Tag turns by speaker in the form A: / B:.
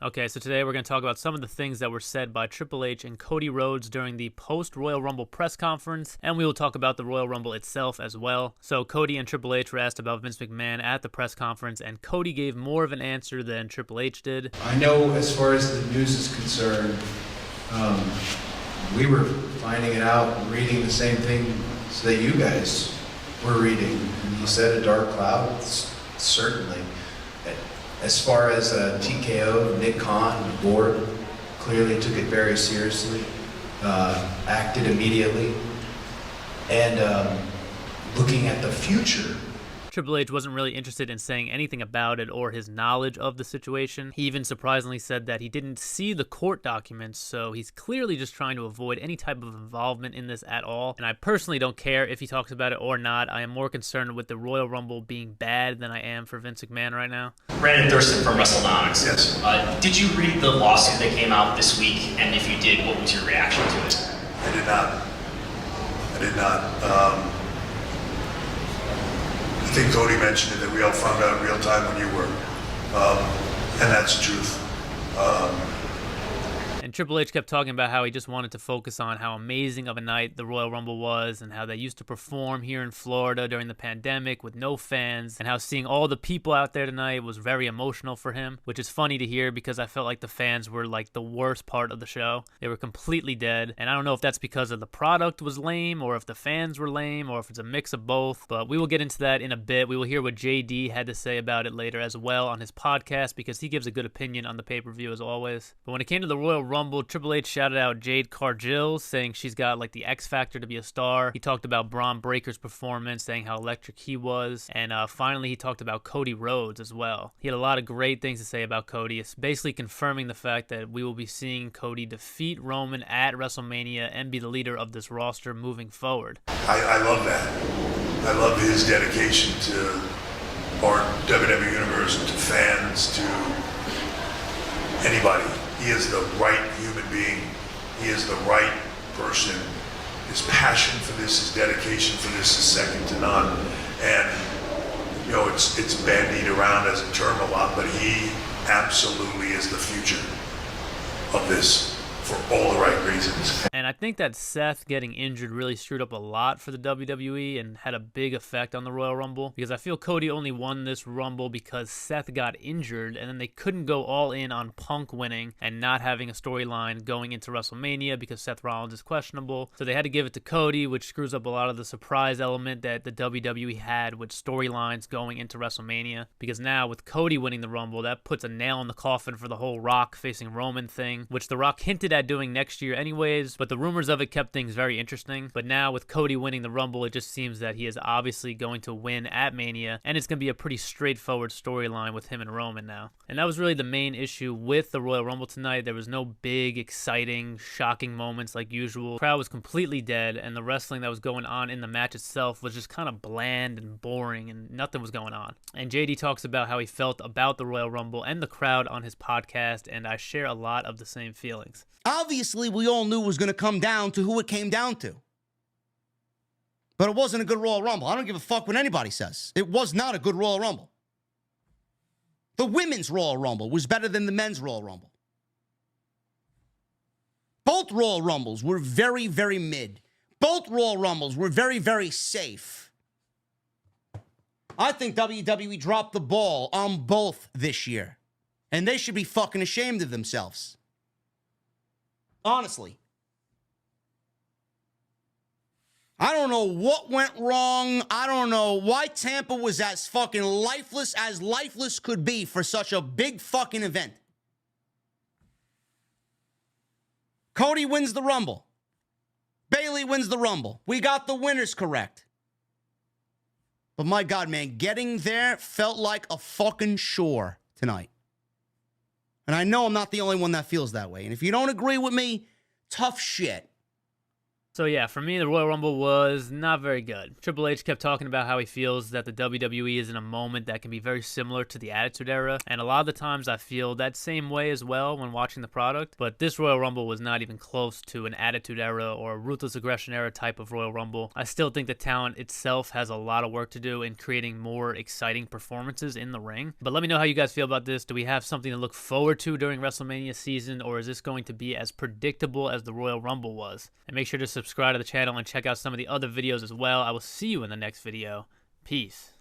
A: Okay, so today we're going to talk about some of the things that were said by Triple H and Cody Rhodes during the post-Royal Rumble press conference, and we will talk about the Royal Rumble itself as well. So Cody and Triple H were asked about Vince McMahon at the press conference, and Cody gave more of an answer than Triple H did.
B: I know as far as the news is concerned, we were finding it out and reading the same things that you guys were reading. And he said a dark cloud, certainly. As far as TKO, Nick Khan, the board clearly took it very seriously, acted immediately, and looking at the future.
A: Triple H wasn't really interested in saying anything about it or his knowledge of the situation. He even surprisingly said that he didn't see the court documents, so he's clearly just trying to avoid any type of involvement in this at all. And I personally don't care if he talks about it or not. I am more concerned with the Royal Rumble being bad than I am for Vince McMahon right now.
C: Brandon Thurston from WrestleNomics.
B: Yes.
C: Did you read the lawsuit that came out this week? And if you did, what was your reaction to it?
D: I did not. I think Cody mentioned it, that we all found out in real time when you were. And that's the truth.
A: And Triple H kept talking about how he just wanted to focus on how amazing of a night the Royal Rumble was and how they used to perform here in Florida during the pandemic with no fans and how seeing all the people out there tonight was very emotional for him, which is funny to hear because I felt like the fans were like the worst part of the show. They were completely dead, and I don't know if that's because of the product was lame or if the fans were lame or if it's a mix of both, but we will get into that in a bit. We will hear what JD had to say about it later as well on his podcast because he gives a good opinion on the pay-per-view as always. But when it came to the Royal Rumble, Triple H shouted out Jade Cargill, saying she's got like the X factor to be a star. He talked about Braun Breaker's performance, saying how electric he was. And finally, he talked about Cody Rhodes as well. He had a lot of great things to say about Cody. It's basically confirming the fact that we will be seeing Cody defeat Roman at WrestleMania and be the leader of this roster moving forward.
D: I love that. I love his dedication to our WWE Universe, to fans, to anybody. He is the right human being. He is the right person. His passion for this, his dedication for this is second to none. And, you know, it's bandied around as a term a lot, but he absolutely is the future of this for all the right reasons.
A: And I think that Seth getting injured really screwed up a lot for the WWE and had a big effect on the Royal Rumble because I feel Cody only won this Rumble because Seth got injured and then they couldn't go all in on Punk winning and not having a storyline going into WrestleMania because Seth Rollins is questionable. So they had to give it to Cody, which screws up a lot of the surprise element that the WWE had with storylines going into WrestleMania, because now with Cody winning the Rumble, that puts a nail in the coffin for the whole Rock facing Roman thing, which The Rock hinted at doing next year anyways, but the rumors of it kept things very interesting. But now with Cody winning the Rumble, it just seems that he is obviously going to win at Mania, and it's going to be a pretty straightforward storyline with him and Roman now. And that was really the main issue with the Royal Rumble tonight. There was no big, exciting, shocking moments like usual. The crowd was completely dead, and the wrestling that was going on in the match itself was just kind of bland and boring, and nothing was going on. And JD talks about how he felt about the Royal Rumble and the crowd on his podcast, and I share a lot of the same feelings.
E: Obviously, we all knew it was going to come down to who it came down to. But it wasn't a good Royal Rumble. I don't give a fuck what anybody says. It was not a good Royal Rumble. The women's Royal Rumble was better than the men's Royal Rumble. Both Royal Rumbles were very, very mid. Both Royal Rumbles were very, very safe. I think WWE dropped the ball on both this year. And they should be fucking ashamed of themselves. Honestly. I don't know what went wrong. I don't know why Tampa was as fucking lifeless as lifeless could be for such a big fucking event. Cody wins the Rumble. Bayley wins the Rumble. We got the winners correct. But my God, man, getting there felt like a fucking chore tonight. And I know I'm not the only one that feels that way. And if you don't agree with me, tough shit.
A: So yeah, for me, the Royal Rumble was not very good. Triple H kept talking about how he feels that the WWE is in a moment that can be very similar to the Attitude Era, and a lot of the times I feel that same way as well when watching the product, but this Royal Rumble was not even close to an Attitude Era or a Ruthless Aggression Era type of Royal Rumble. I still think the talent itself has a lot of work to do in creating more exciting performances in the ring, but let me know how you guys feel about this. Do we have something to look forward to during WrestleMania season, or is this going to be as predictable as the Royal Rumble was? And make sure to subscribe to the channel and check out some of the other videos as well. I will see you in the next video. Peace.